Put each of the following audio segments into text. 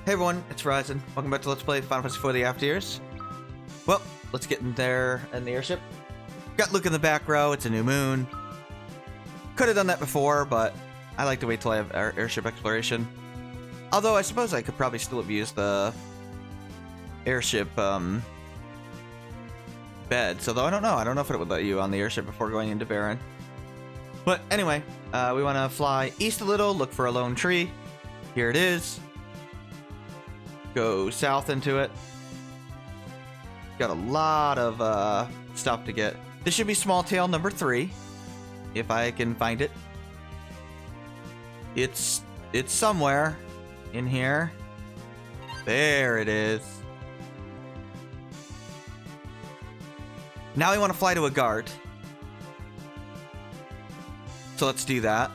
Hey everyone, it's Ryzen. Welcome back to Let's Play Final Fantasy IV: The After Years. Well, let's get in there in the airship. Got Luca in the back row, it's a new moon. Could have done that before, but I like to wait till I have airship exploration. Although I suppose I could probably still have used the airship bed. So though I don't know if it would let you on the airship before going into Baron. But anyway, we want to fly east a little, look for a lone tree. Here it is. Go south into it. Got a lot of stuff to get. This should be small tail number 3, if I can find it. It's somewhere in here. There it is. Now we want to fly to a guard. So let's do that.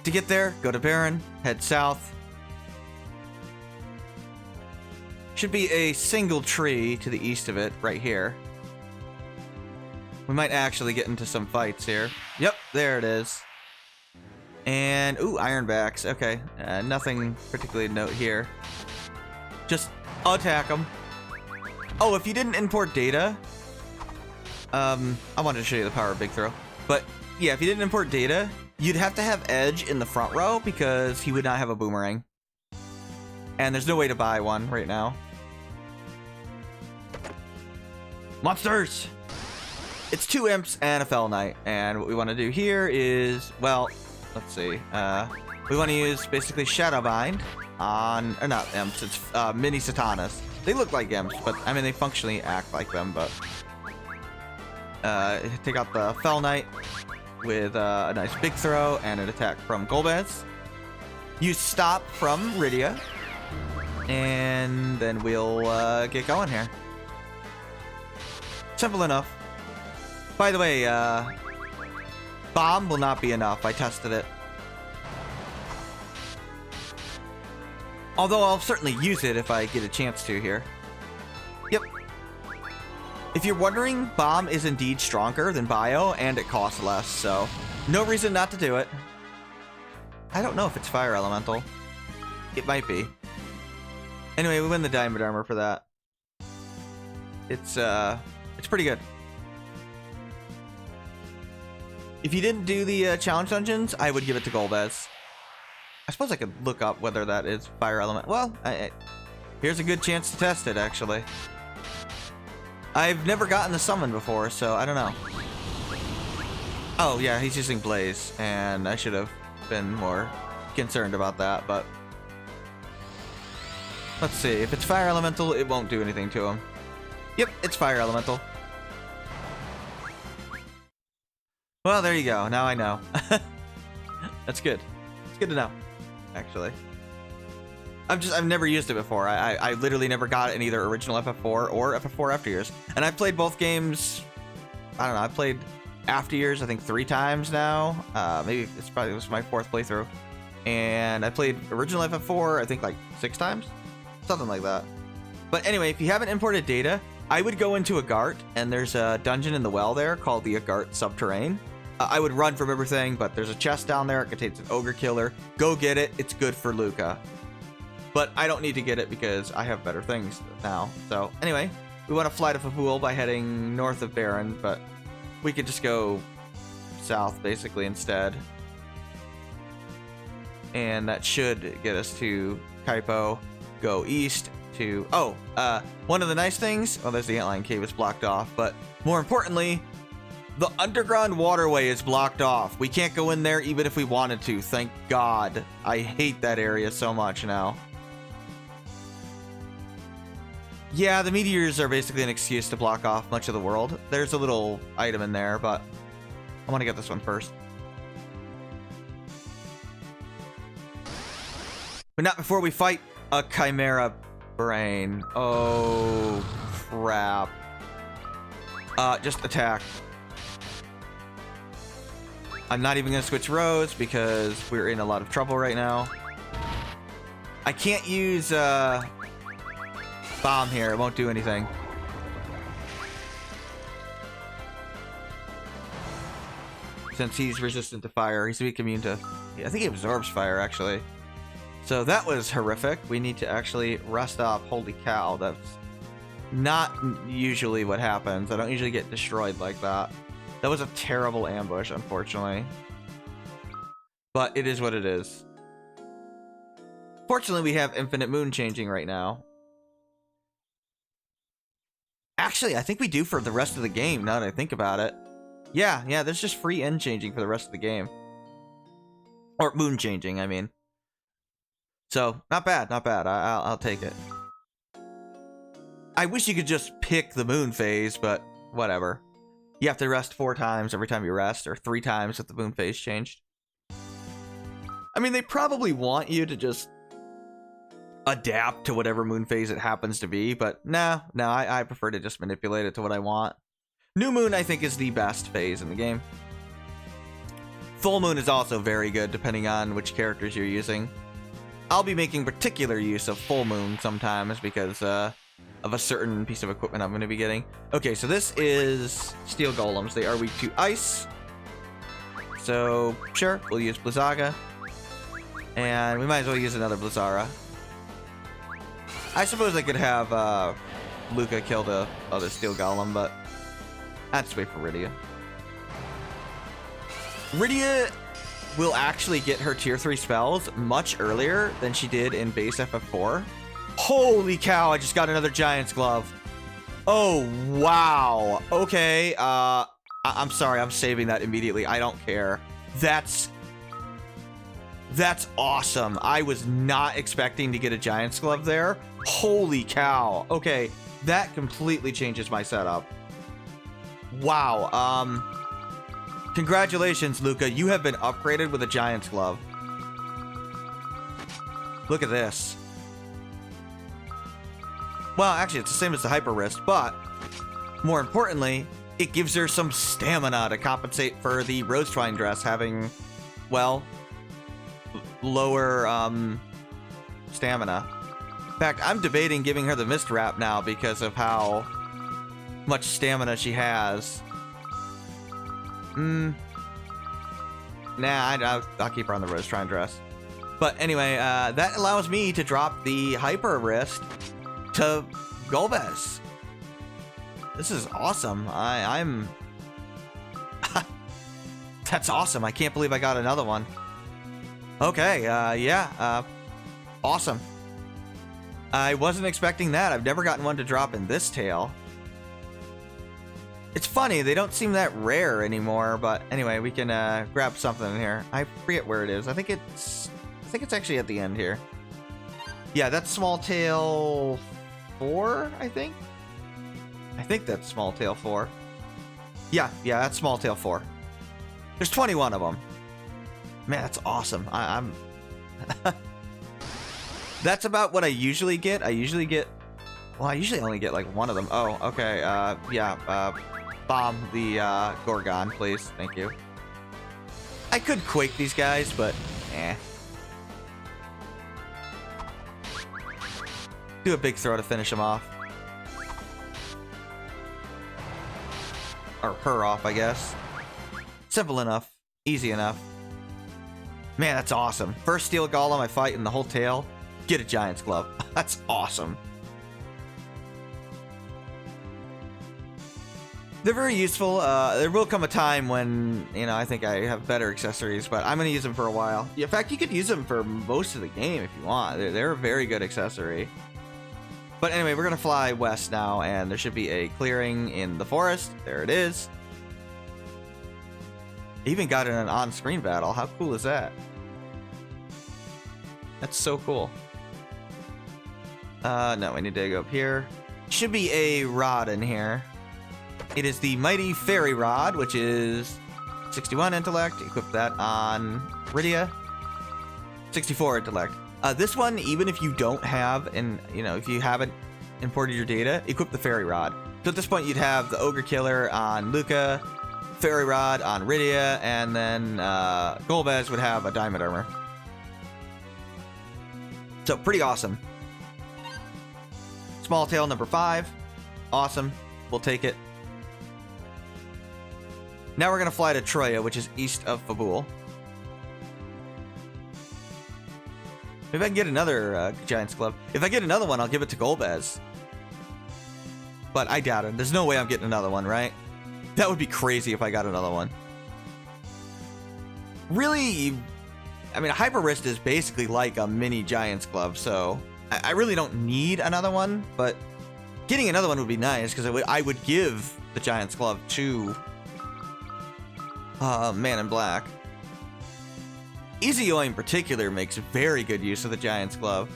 To get there, go to Baron, head south. Should be a single tree to the east of it, right here. We might actually get into some fights here. Yep, there it is. And, ooh, ironbacks. Okay, nothing particularly to note here. Just attack them. Oh, if you didn't import data... I wanted to show you the power of Big Throw. But, yeah, if you didn't import data... You'd have to have Edge in the front row because he would not have a boomerang. And there's no way to buy one right now. Monsters! It's 2 imps and a Fell Knight. And what we want to do here is, well, let's see. We want to use basically Shadowbind on, or not imps, it's mini Satanas. They look like imps, but I mean, they functionally act like them, but take out the Fell Knight with a nice Big Throw and an attack from Golbez. Use Stop from Rydia. And then we'll get going here. Simple enough. By the way, Bomb will not be enough. I tested it. Although I'll certainly use it if I get a chance to here. Yep. If you're wondering, Bomb is indeed stronger than Bio, and it costs less, so no reason not to do it. I don't know if it's Fire Elemental. It might be. Anyway, we win the Diamond Armor for that. It's pretty good. If you didn't do the challenge dungeons, I would give it to Golbez. I suppose I could look up whether that is Fire Element. Well, here's a good chance to test it, actually. I've never gotten the summon before, so I don't know. Oh, yeah, he's using Blaze, and I should have been more concerned about that, but... Let's see, if it's Fire Elemental, it won't do anything to him. Yep, it's Fire Elemental. Well, there you go, now I know. That's good. It's good to know, actually. I've never used it before. I literally never got it in either original FF4 or FF4 After Years. And I've played both games, I don't know, I've played After Years, I think 3 times now. Maybe this was my 4th playthrough. And I played original FF4, I think like 6 times? Something like that. But anyway, if you haven't imported data, I would go into Agart, and there's a dungeon in the well there called the Agart Subterrane. I would run from everything, but there's a chest down there. It contains an Ogre Killer. Go get it. It's good for Luca. But I don't need to get it because I have better things now. So anyway, we want to fly to Fabul by heading north of Baron, but we could just go south basically instead. And that should get us to Kaipo. Go east to... Oh, one of the nice things... Oh, there's the Antlion Cave. It's blocked off. But more importantly, the underground waterway is blocked off. We can't go in there even if we wanted to. Thank God. I hate that area so much now. Yeah, the meteors are basically an excuse to block off much of the world. There's a little item in there, but I want to get this one first. But not before we fight a Chimera Brain. Oh, crap. Just attack. I'm not even going to switch rows because we're in a lot of trouble right now. I can't use, Bomb here. It won't do anything. Since he's resistant to fire, he's weak immune to I think he absorbs fire, actually. So that was horrific. We need to actually rest up. Holy cow, that's not usually what happens. I don't usually get destroyed like that. That was a terrible ambush, unfortunately. But it is what it is. Fortunately, we have infinite moon changing right now. Actually, I think we do for the rest of the game, now that I think about it. Yeah, there's just free end changing for the rest of the game. Or moon changing, I mean. So, not bad, not bad. I'll take it. I wish you could just pick the moon phase, but whatever. You have to rest 4 times every time you rest, or 3 times if the moon phase changed. I mean, they probably want you to just adapt to whatever moon phase it happens to be, but no, I prefer to just manipulate it to what I want. New moon, I think, is the best phase in the game. Full moon is also very good, depending on which characters you're using. I'll be making particular use of full moon sometimes because of a certain piece of equipment I'm going to be getting. Okay, so this is steel golems. They are weak to ice. So, sure, we'll use Blizzaga. And we might as well use another Blizzara. I suppose I could have Luca kill the other steel golem, but I'd just wait for Rydia. Rydia will actually get her tier 3 spells much earlier than she did in base FF4. Holy cow, I just got another Giant's Glove. Oh, wow. Okay, I'm sorry, I'm saving that immediately. I don't care. That's awesome. I was not expecting to get a Giant's Glove there. Holy cow. Okay, that completely changes my setup. Wow, congratulations, Luca. You have been upgraded with a Giant's Glove. Look at this. Well, actually, it's the same as the Hyper Wrist, but more importantly, it gives her some stamina to compensate for the Rose-Twine dress having, well, lower stamina. In fact, I'm debating giving her the Mist Wrap now because of how much stamina she has. Nah, I'll keep her on the Rose-Twine dress. But anyway, that allows me to drop the Hyper Wrist to Golbez. This is awesome. I'm that's awesome. I can't believe I got another one. Okay, yeah, awesome. I wasn't expecting that. I've never gotten one to drop in this tail. It's funny, they don't seem that rare anymore, but anyway, we can grab something in here. I forget where it is. I think it's actually at the end here. Yeah, that's Small Tail 4, I think. I think that's Small Tail 4. Yeah, that's Small Tail 4. There's 21 of them. Man, that's awesome. I'm that's about what I usually get. I usually only get like one of them. Oh, okay. Yeah, bomb the Gorgon, please. Thank you. I could Quake these guys, but eh. Do a big throw to finish him off. Or her off, I guess. Simple enough. Easy enough. Man, that's awesome. First steel golem I fight in the whole tail. Get a Giant's Glove. That's awesome. They're very useful. There will come a time when, you know, I think I have better accessories, but I'm going to use them for a while. In fact, you could use them for most of the game if you want. They're a very good accessory. But anyway, we're going to fly west now, and there should be a clearing in the forest. There it is. Even got in an on-screen battle. How cool is that? That's so cool. No, we need to go up here. Should be a rod in here. It is the Mighty Fairy Rod, which is 61 intellect. Equip that on Rydia. 64 intellect. This one, even if you don't have, if you haven't imported your data, equip the Fairy Rod. So at this point, you'd have the Ogre Killer on Luca, Fairy Rod on Rydia, and then Golbez would have a Diamond Armor. So pretty awesome. Small Tail number 5. Awesome. We'll take it. Now we're going to fly to Troya, which is east of Fabul. Maybe I can get another Giant's Glove. If I get another one, I'll give it to Golbez. But I doubt it. There's no way I'm getting another one, right? That would be crazy if I got another one. Really, I mean, a Hyper Wrist is basically like a mini Giant's Glove, so I really don't need another one, but getting another one would be nice, because I would give the Giant's Glove to Man in Black. Izio in particular makes very good use of the Giant's Glove.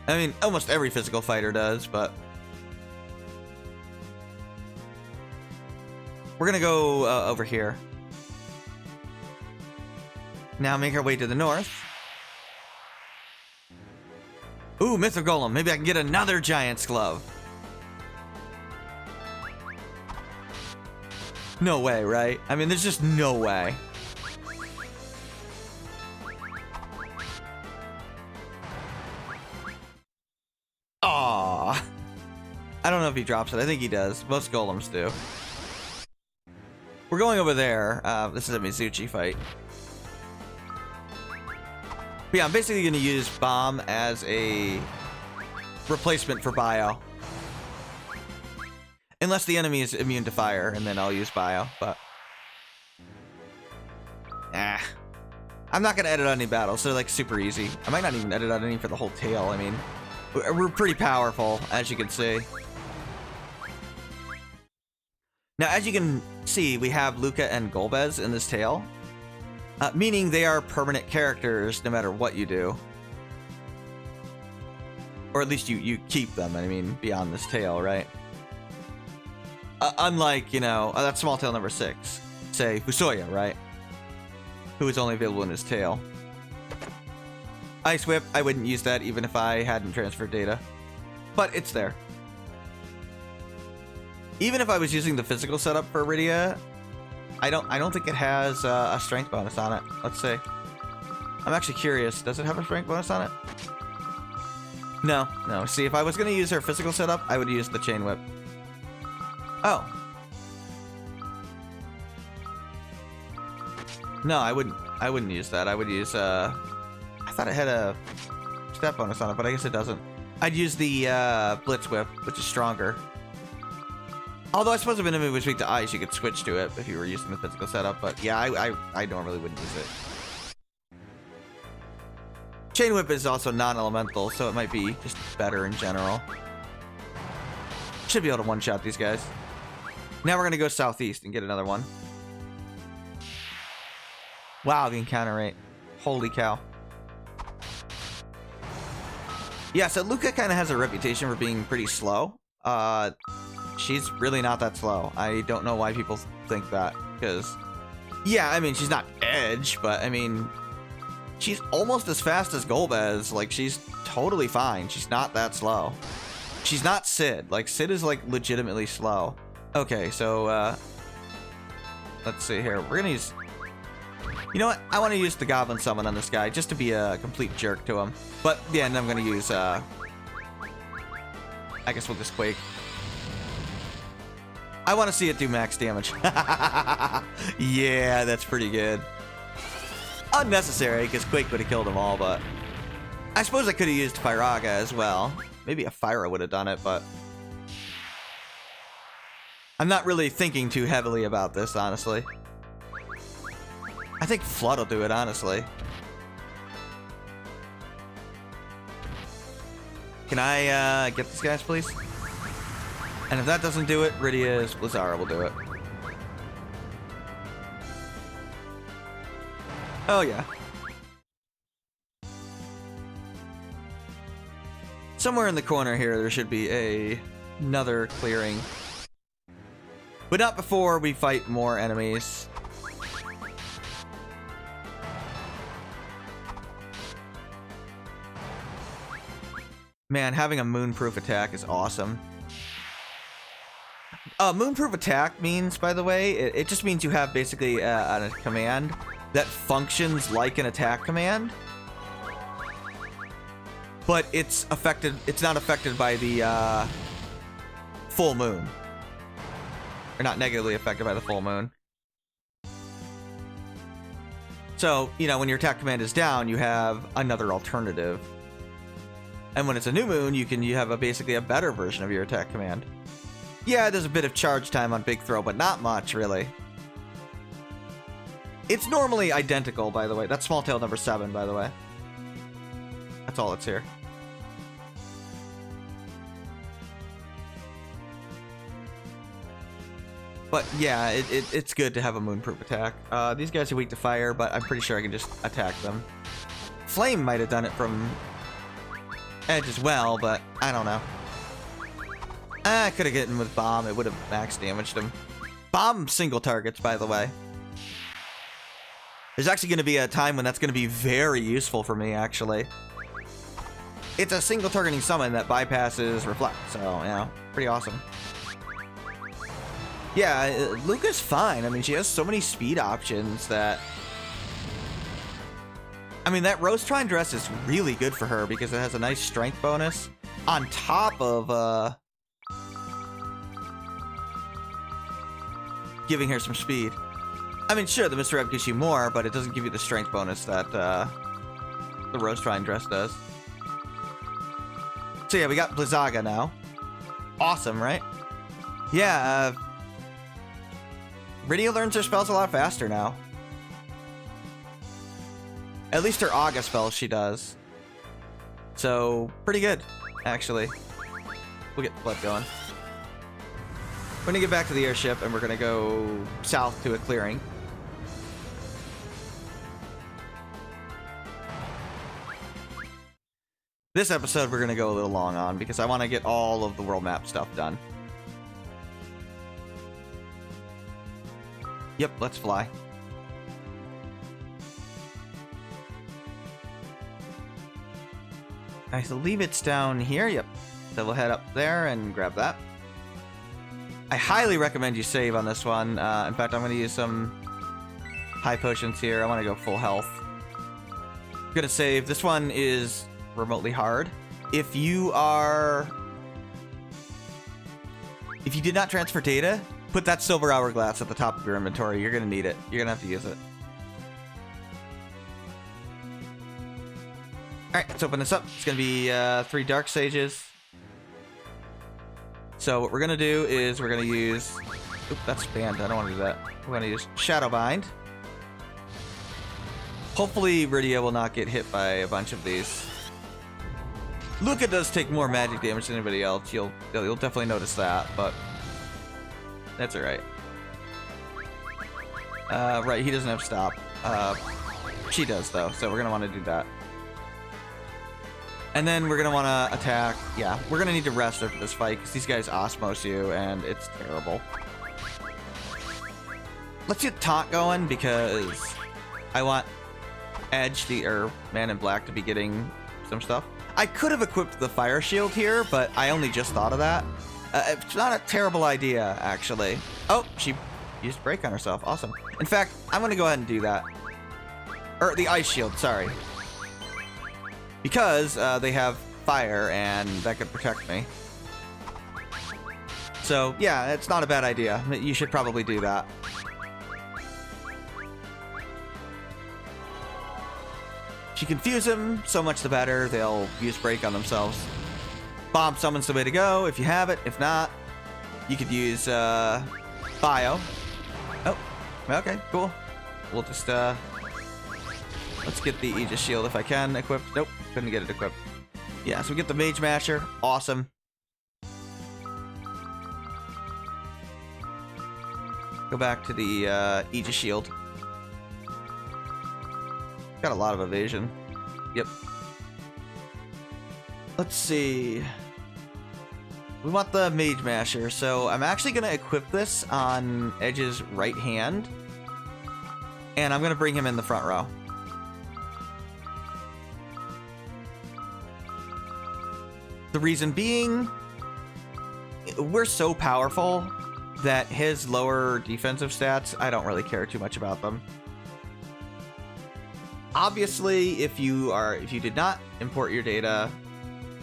I mean, almost every physical fighter does, but we're gonna go over here. Now make our way to the north. Ooh, Mythic Golem. Maybe I can get another Giant's Glove. No way, right? I mean, there's just no way. Aww. I don't know if he drops it. I think he does. Most golems do. We're going over there. This is a Mizuchi fight. But yeah, I'm basically going to use Bomb as a replacement for Bio. Unless the enemy is immune to fire, and then I'll use Bio, but I'm not going to edit out any battles, so they're like super easy. I might not even edit out any for the whole tail. I mean, we're pretty powerful, as you can see. Now, as you can see, we have Luca and Golbez in this tail, meaning they are permanent characters no matter what you do. Or at least you keep them, I mean, beyond this tail, right? Unlike, you know, that small tail number 6, say Fusoya, right? Who is only available in his tail. Ice Whip, I wouldn't use that even if I hadn't transferred data. But it's there. Even if I was using the physical setup for Rydia, I don't think it has a strength bonus on it. Let's see. I'm actually curious. Does it have a strength bonus on it? No. See, if I was going to use her physical setup, I would use the Chain Whip. Oh. No, I wouldn't use that. I would use, I thought it had a stat bonus on it, but I guess it doesn't. I'd use the Blitz Whip, which is stronger. Although I suppose if an enemy was weak to ice, you could switch to it if you were using the physical setup. But yeah, I normally wouldn't use it. Chain Whip is also non-elemental, so it might be just better in general. Should be able to one-shot these guys. Now we're going to go southeast and get another one. Wow, the encounter rate. Holy cow. Yeah, so Luca kind of has a reputation for being pretty slow. She's really not that slow. I don't know why people think that, because, yeah, I mean, she's not Edge, but, I mean, she's almost as fast as Golbez. Like, she's totally fine. She's not that slow. She's not Sid. Like, Sid is, like, legitimately slow. Okay, so, let's see here. We're gonna use... You know what? I want to use the Goblin Summon on this guy, just to be a complete jerk to him. But, yeah, and I'm gonna use, I guess we'll just Quake. I want to see it do max damage. Yeah, that's pretty good. Unnecessary, because Quake would have killed them all, but... I suppose I could have used Firaga as well. Maybe a Fyra would have done it, but... I'm not really thinking too heavily about this, honestly. I think Flood will do it, honestly. Can I get these guys, please? And if that doesn't do it, Rydia's Blizzara will do it. Oh, yeah. Somewhere in the corner here, there should be another clearing. But not before we fight more enemies. Man, having a moonproof attack is awesome. Moonproof attack means, by the way, it just means you have basically a command that functions like an attack command, but it's not affected by the full moon, or not negatively affected by the full moon. So, you know, when your attack command is down, you have another alternative. And when it's a new moon, you have basically a better version of your attack command. Yeah, there's a bit of charge time on Big Throw, but not much, really. It's normally identical, by the way. That's Small Tail number 7, by the way. That's all that's here. But yeah, it's good to have a moonproof attack. These guys are weak to fire, but I'm pretty sure I can just attack them. Flame might have done it from edge as well, but I don't know. I could have gotten with bomb. It would have max damaged him. Bomb single targets, by the way. There's actually going to be a time when that's going to be very useful for me, actually. It's a single targeting summon that bypasses reflect, so yeah, pretty awesome. Yeah, Luca's fine. I mean, she has so many speed options that... I mean, that Rose Trine dress is really good for her because it has a nice strength bonus on top of giving her some speed. I mean, sure, the Mr. Rep gives you more, but it doesn't give you the strength bonus that the Rose Trine dress does. So yeah, we got Blizzaga now. Awesome, right? Yeah, Rydia learns her spells a lot faster now. At least her August spells she does. So, pretty good, actually. We'll get the blood going. We're gonna get back to the airship and we're gonna go south to a clearing. This episode we're gonna go a little long on because I want to get all of the world map stuff done. Yep, let's fly. I believe it's down here. Yep. So we'll head up there and grab that. I highly recommend you save on this one. In fact, I'm going to use some high potions here. I want to go full health. I'm going to save. This one is remotely hard. If you did not transfer data, put that silver hourglass at the top of your inventory. You're going to need it. You're going to have to use it. Alright, let's open this up. It's going to be 3 Dark Sages. So what we're going to do is we're going to use... Oop, that's banned. I don't want to do that. We're going to use Shadowbind. Hopefully Rydia will not get hit by a bunch of these. Luca does take more magic damage than anybody else. You'll definitely notice that, but... That's alright. Right, he doesn't have stop. She does, though, so we're going to want to do that. And then we're going to want to attack. Yeah, we're going to need to rest after this fight because these guys osmose you, and it's terrible. Let's get Taunt going because I want Edge, or Man in Black, to be getting some stuff. I could have equipped the Fire Shield here, but I only just thought of that. It's not a terrible idea, actually. Oh, she used Break on herself. Awesome. In fact, I'm going to go ahead and do that. Or the Ice Shield, sorry. Because they have fire, and that could protect me. So, yeah, it's not a bad idea. You should probably do that. If you confuse them, so much the better. They'll use Break on themselves. Bomb Summon's the way to go, if you have it. If not, you could use Bio. Oh, okay, cool. We'll just, let's get the Aegis Shield if I can equipped. Nope, couldn't get it equipped. Yeah, so we get the Mage Masher. Awesome. Go back to the Aegis Shield. Got a lot of evasion. Yep. Let's see. We want the Mage Masher, so I'm actually going to equip this on Edge's right hand. And I'm going to bring him in the front row. The reason being, we're so powerful that his lower defensive stats, I don't really care too much about them. Obviously, if you did not import your data,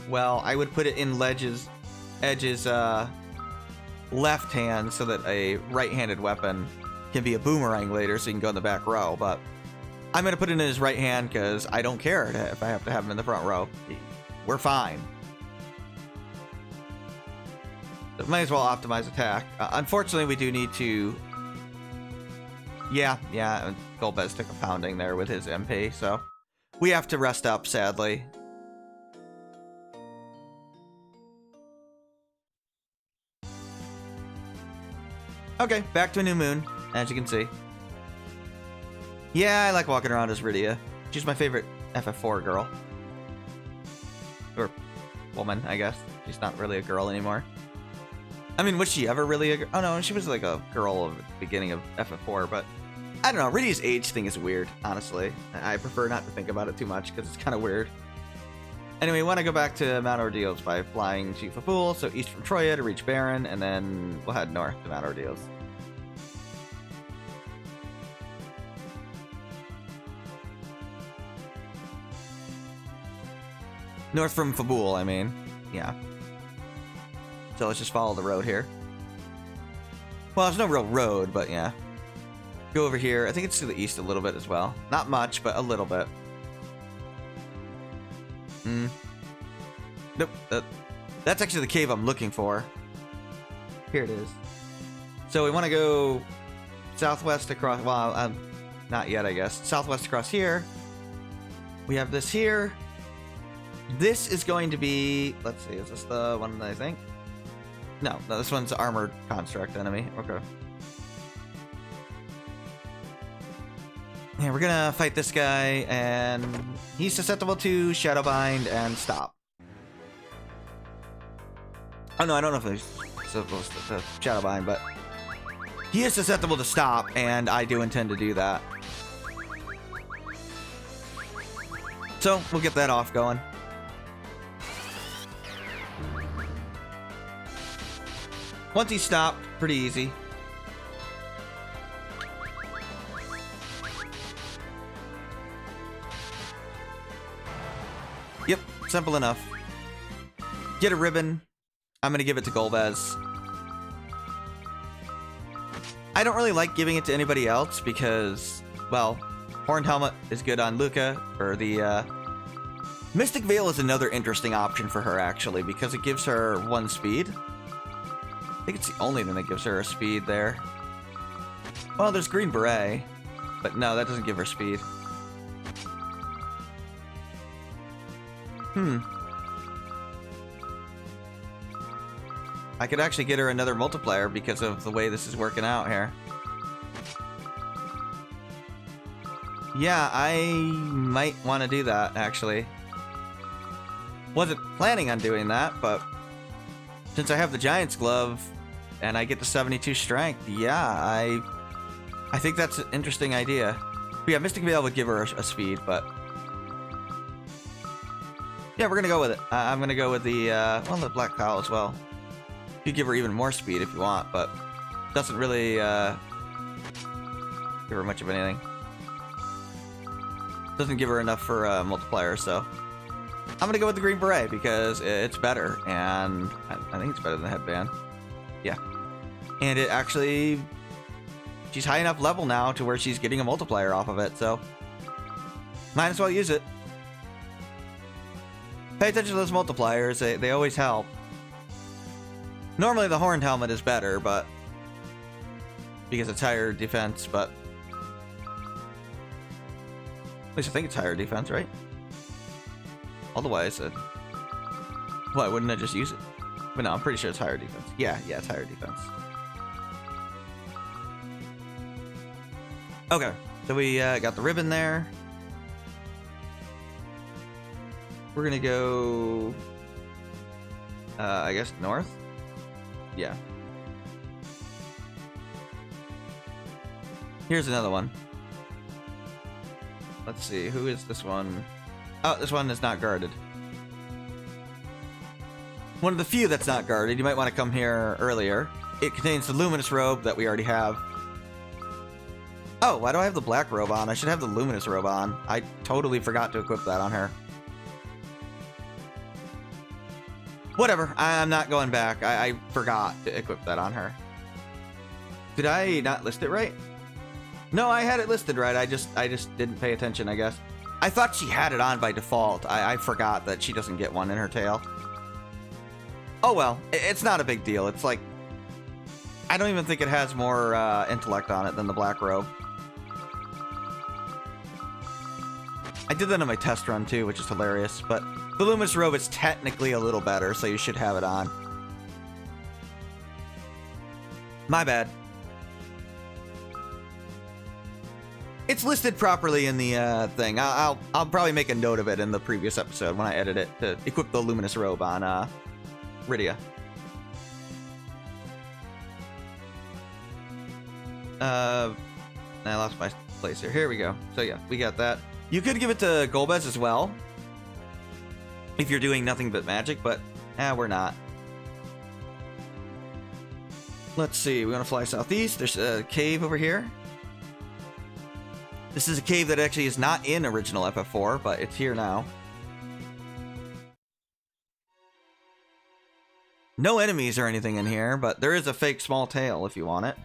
well, I would put it in Edge's left hand so that a right-handed weapon can be a boomerang later so you can go in the back row, but I'm going to put it in his right hand because I don't care if I have to have him in the front row. We're fine. So might as well optimize attack. Unfortunately, we do need to... Yeah, Golbez took a pounding there with his MP, so we have to rest up, sadly. Okay, back to a new moon, as you can see. Yeah, I like walking around as Rydia. She's my favorite FF4 girl. Or woman, I guess. She's not really a girl anymore. I mean, was she ever really a girl? Oh no, she was like a girl at the beginning of FF4, but I don't know. Rydia's age thing is weird, honestly. I prefer not to think about it too much because it's kind of weird. Anyway, we want to go back to Mount Ordeals by flying to Faful, so east from Troya to reach Baron, and then we'll head north to Mount Ordeals. North from Fabul, I mean. Yeah. So let's just follow the road here. Well, there's no real road, but yeah. Go over here. I think it's to the east a little bit as well. Not much, but a little bit. Nope. That's actually the cave I'm looking for. Here it is. So we want to go southwest across... Well, not yet, I guess. Southwest across here. We have this here. This is going to be... Let's see. Is this the one that I think? No, this one's armored construct enemy. Okay. Yeah, we're gonna fight this guy, and he's susceptible to Shadowbind and stop. Oh no, I don't know if he's supposed to Shadowbind, but he is susceptible to stop, and I do intend to do that. So we'll get that off going. Once he's stopped, pretty easy. Yep, simple enough. Get a ribbon. I'm gonna give it to Golbez. I don't really like giving it to anybody else because, well, Horned Helmet is good on Luca, or the, Mystic Veil is another interesting option for her, actually, because it gives her 1 speed. I think it's the only thing that gives her a speed there. Well, there's Green Beret, but no, that doesn't give her speed. I could actually get her another multiplier because of the way this is working out here. Yeah, I might want to do that, actually. Wasn't planning on doing that, but since I have the Giant's Glove and I get the 72 strength, yeah, I think that's an interesting idea. But yeah, Mystic Veil would give her a speed, but yeah, we're gonna go with it. I'm gonna go with the well, the Black Cowl as well. You could give her even more speed if you want, but doesn't really give her much of anything. Doesn't give her enough for a multiplier, so I'm gonna go with the Green Beret because it's better, and I think it's better than the headband. Yeah, and it actually, she's high enough level now to where she's getting a multiplier off of it, so might as well use it. Pay attention to those multipliers; they always help. Normally the Horned Helmet is better, but because it's higher defense, but at least I think it's higher defense, right? Otherwise, why wouldn't I just use it? But no, I'm pretty sure it's higher defense. Yeah, it's higher defense. Okay, so we got the ribbon there. We're gonna go, I guess, north? Yeah. Here's another one. Let's see, who is this one? Oh, this one is not guarded. One of the few that's not guarded. You might want to come here earlier. It contains the Luminous Robe that we already have. Oh, why do I have the Black Robe on? I should have the Luminous Robe on. I totally forgot to equip that on her. Whatever, I'm not going back. I forgot to equip that on her. Did I not list it right? No, I had it listed right. I just didn't pay attention, I guess. I thought she had it on by default. I forgot that she doesn't get one in her tail. Oh well, it's not a big deal. It's like, I don't even think it has more intellect on it than the Black Robe. I did that in my test run too, which is hilarious, but the Luminous Robe is technically a little better, so you should have it on. My bad. It's listed properly in the thing. I'll probably make a note of it in the previous episode when I edit it to equip the Luminous Robe on Rydia. I lost my place here. Here we go. So yeah, we got that. You could give it to Golbez as well, if you're doing nothing but magic, but we're not. Let's see, we want to fly southeast. There's a cave over here. This is a cave that actually is not in original FF4, but it's here now. No enemies or anything in here, but there is a fake small tail if you want it.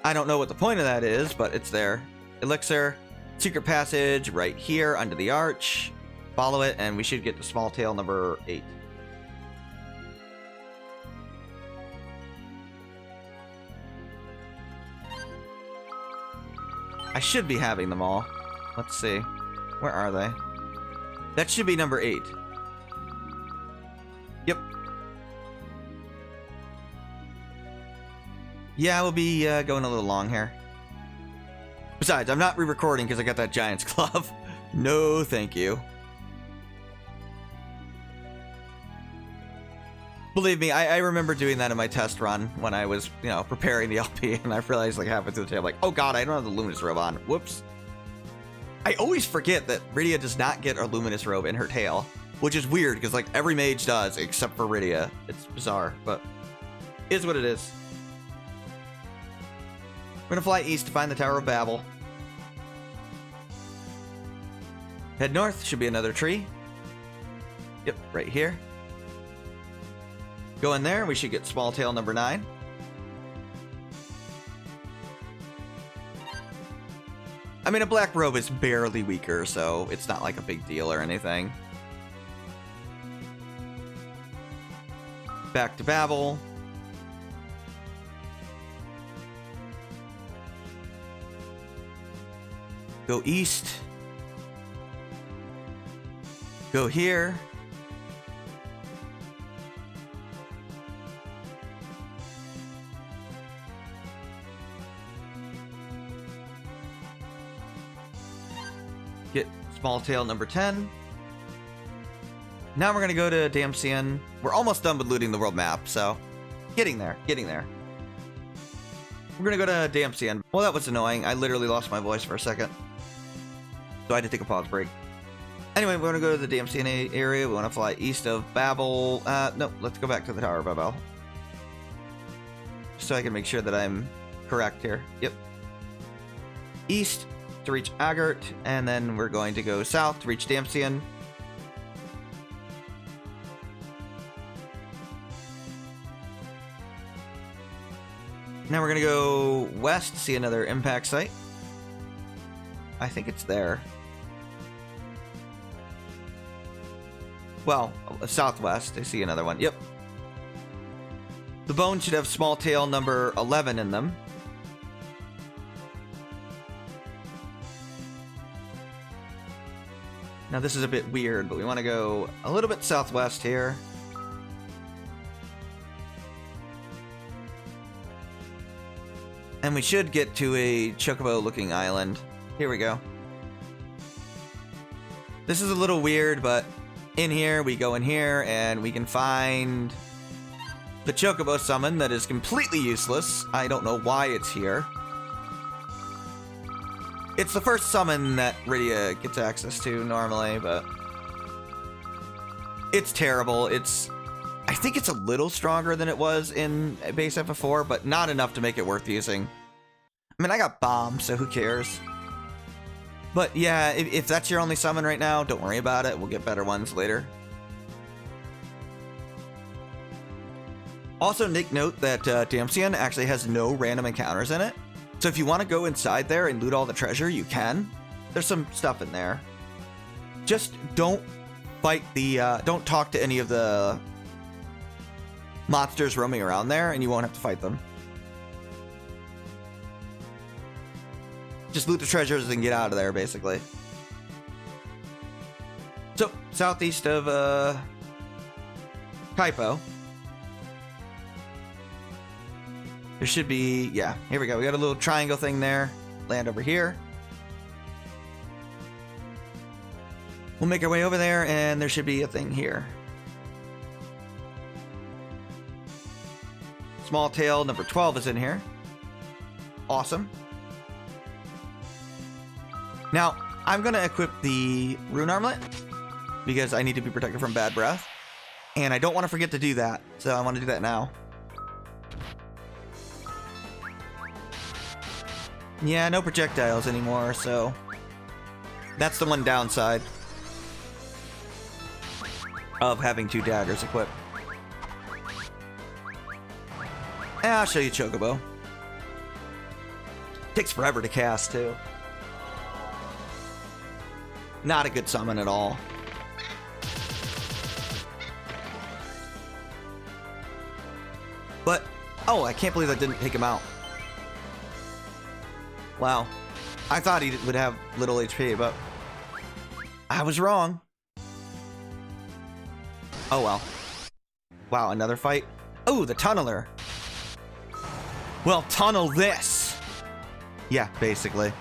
I don't know what the point of that is, but it's there. Elixir, secret passage right here under the arch. Follow it, and we should get to small tail number 8. I should be having them all. Let's see. Where are they? That should be number 8. Yep. Yeah, we'll be going a little long here. Besides, I'm not re-recording because I got that Giant's Glove. No, thank you. Believe me, I remember doing that in my test run when I was, you know, preparing the LP, and I realized like halfway through the tail, like, oh god, I don't have the Luminous Robe on. Whoops. I always forget that Rydia does not get a Luminous Robe in her tail, which is weird because like every mage does except for Rydia. It's bizarre, but it is what it is. We're gonna fly east to find the Tower of Babel. Head north, should be another tree. Yep, right here. Go in there, we should get small tail number 9. I mean, a Black Robe is barely weaker, so it's not like a big deal or anything. Back to Babel. Go east. Go here. Get small tail number 10. Now we're gonna go to Damsian. We're almost done with looting the world map, so getting there, getting there. We're gonna go to Damsian. Well, that was annoying. I literally lost my voice for a second, so I had to take a pause break. Anyway, we're gonna go to the Damsian area. We want to fly east of Babel. No, let's go back to the Tower of Babel, so I can make sure that I'm correct here. Yep. East to reach Agert, and then we're going to go south to reach Damsian. Now we're gonna go west to see another impact site. I think it's there. Well, southwest, I see another one. Yep. The bones should have small tail number 11 in them. Now this is a bit weird, but we want to go a little bit southwest here. And we should get to a chocobo-looking island. Here we go. This is a little weird, but in here, we go in here, and we can find the chocobo summon that is completely useless. I don't know why it's here. It's the first summon that Rydia gets access to normally, but it's terrible. I think it's a little stronger than it was in base FF4, but not enough to make it worth using. I mean, I got bombed, so who cares? But yeah, if that's your only summon right now, don't worry about it. We'll get better ones later. Also, Nick, note that Damsian actually has no random encounters in it. So if you want to go inside there and loot all the treasure, you can. There's some stuff in there. Just don't fight the, don't talk to any of the monsters roaming around there, and you won't have to fight them. Just loot the treasures and get out of there, basically. So, southeast of, Kaipo. There should be, yeah, here we go. We got a little triangle thing there. Land over here. We'll make our way over there, and there should be a thing here. Small tail number 12 is in here. Awesome. Now, I'm going to equip the rune armlet because I need to be protected from bad breath. And I don't want to forget to do that, so I want to do that now. Yeah, no projectiles anymore, so that's the one downside of having 2 daggers equipped. And I'll show you Chocobo. Takes forever to cast, too. Not a good summon at all. But, oh, I can't believe that didn't take him out. Wow. I thought he would have little HP, but I was wrong. Oh, well. Wow, another fight. Oh, the tunneler. Well, tunnel this. Yeah, basically.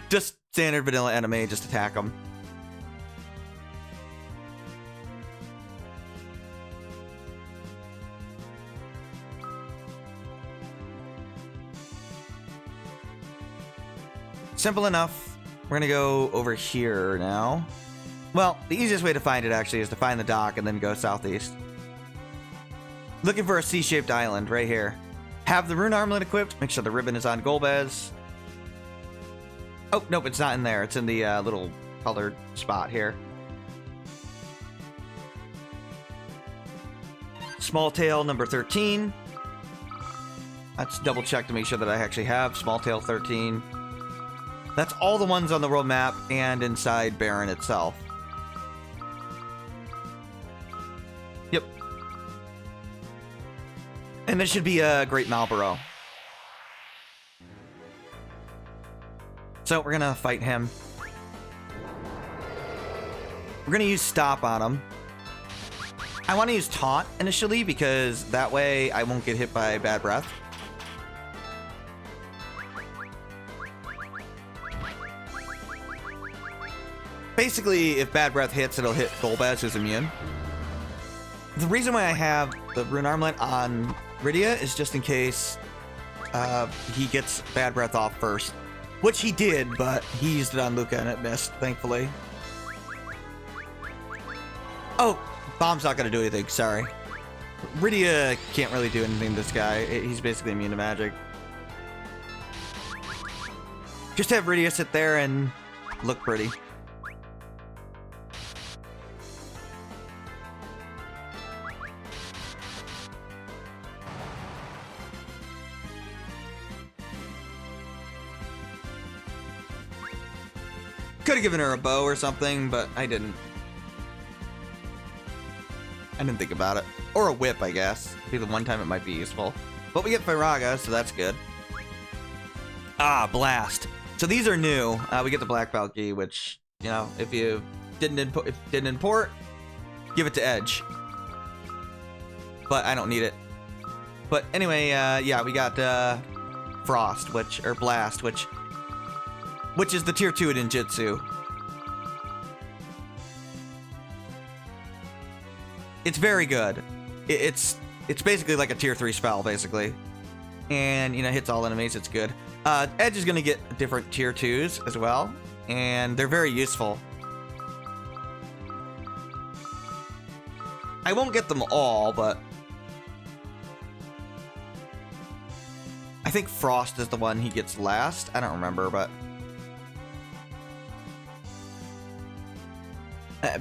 Just standard vanilla enemy, just attack him. Simple enough. We're gonna go over here now. Well, the easiest way to find it actually is to find the dock and then go southeast. Looking for a C-shaped island right here. Have the rune armlet equipped. Make sure the ribbon is on Golbez. Oh, nope, it's not in there. It's in the little colored spot here. Small tail number 13. Let's double check to make sure that I actually have small tail 13. That's all the ones on the world map and inside Baron itself. Yep. And this should be a Great Malboro. So we're gonna fight him. We're gonna use Stop on him. I want to use Taunt initially because that way I won't get hit by bad breath. Basically, if bad breath hits, it'll hit Golbez, who's immune. The reason why I have the rune armlet on Rydia is just in case he gets bad breath off first. Which he did, but he used it on Luca and it missed, thankfully. Oh, bomb's not going to do anything, sorry. Rydia can't really do anything to this guy. He's basically immune to magic. Just have Rydia sit there and look pretty. Could have given her a bow or something, but I didn't. I didn't think about it. Or a whip, I guess. Be the one time it might be useful. But we get Firaga, so that's good. Ah, Blast. So these are new. We get the Black Valky, which, you know, if you didn't import, give it to Edge. But I don't need it. But anyway, yeah, we got Frost, or Blast, which is the tier 2 in Ninjutsu. It's very good. It's basically like a tier 3 spell, basically. And, you know, hits all enemies, it's good. Edge is going to get different tier 2s as well. And they're very useful. I won't get them all, but I think Frost is the one he gets last. I don't remember, but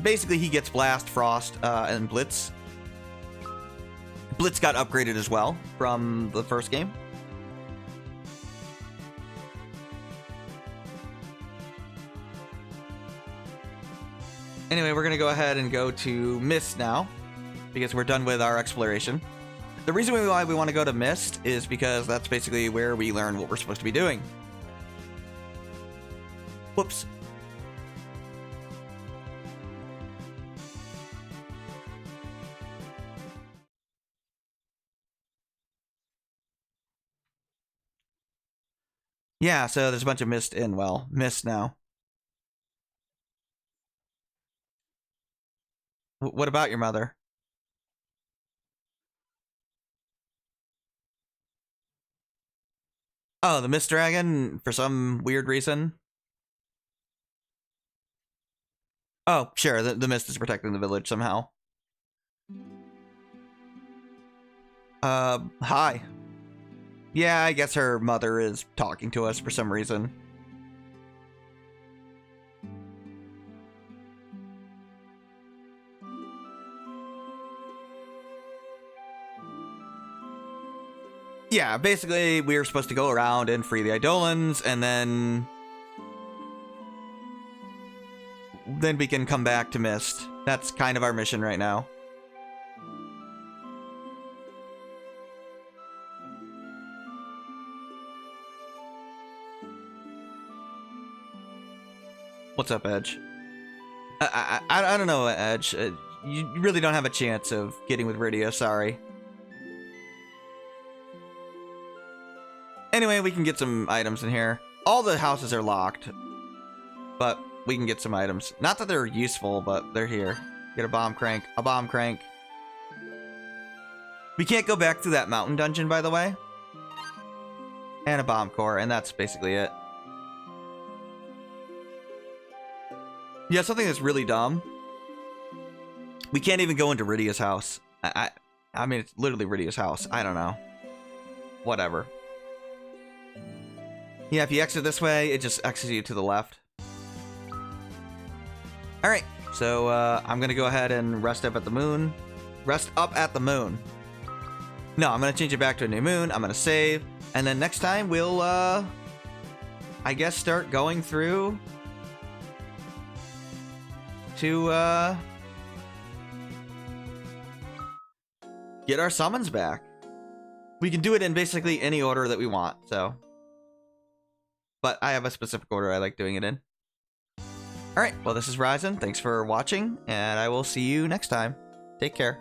basically, he gets Blast, Frost, and Blitz. Blitz got upgraded as well from the first game. Anyway, we're gonna go ahead and go to Mist now, because we're done with our exploration. The reason why we want to go to Mist is because that's basically where we learn what we're supposed to be doing. Whoops. Yeah, so there's a bunch of Mist in, well, Mist now. What about your mother? Oh, the Mist Dragon, for some weird reason. Oh, sure, the Mist is protecting the village somehow. Hi. Yeah, I guess her mother is talking to us for some reason. Yeah, basically, we were supposed to go around and free the Eidolons, and then we can come back to Mist. That's kind of our mission right now. What's up, Edge? I don't know, Edge. You really don't have a chance of getting with Rydia, sorry. Anyway, we can get some items in here. All the houses are locked, but we can get some items. Not that they're useful, but they're here. Get a bomb crank, a bomb crank. We can't go back through that mountain dungeon, by the way. And a bomb core, and that's basically it. Yeah, something that's really dumb. We can't even go into Rydia's house. I mean, it's literally Rydia's house. I don't know. Whatever. Yeah, if you exit this way, it just exits you to the left. Alright, so I'm gonna go ahead and rest up at the moon. Rest up at the moon. No, I'm gonna change it back to a new moon. I'm gonna save. And then next time, we'll, I guess, start going through to, get our summons back. We can do it in basically any order that we want, so. But I have a specific order I like doing it in. Alright, well, this is Ryzen. Thanks for watching, and I will see you next time. Take care.